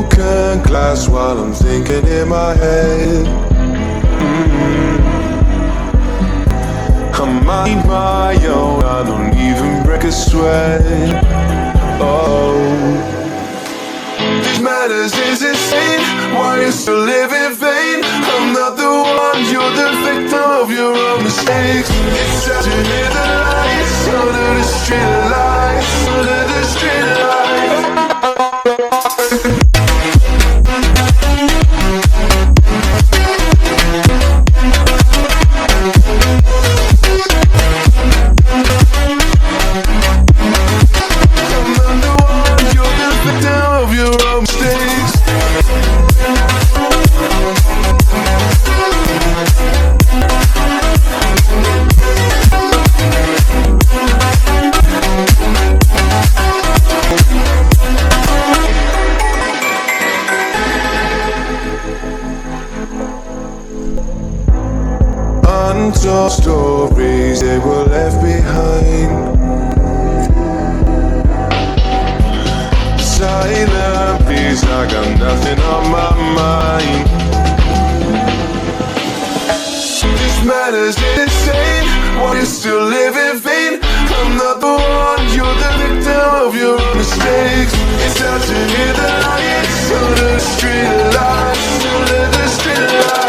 broken glass while I'm thinking in my head. I mind my own, I don't even break a sweat. Oh, this matters is insane. Why you still live in vain? I'm not the one, you're the victim of your own mistakes. It's time to hear the lights under the street lights, under the street lights. Untold stories, they were left behind. Silent please, I got nothing on my mind. This matters is insane. Why you still live in vain? I'm not the one, you're the victim of your own mistakes. It's time to hear the lights under the street lights, under the street lights.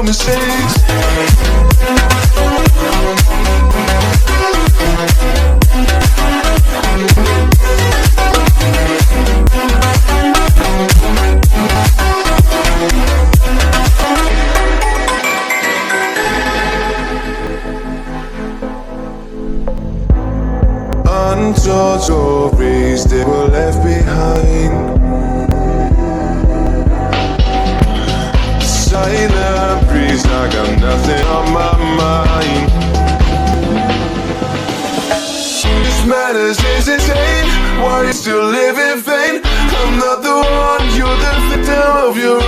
Mistakes. Untold stories, they were left behind. Silent breeze, I got nothing on my mind. This matters is insane. Why you still live in vain? I'm not the one, you're the victim of your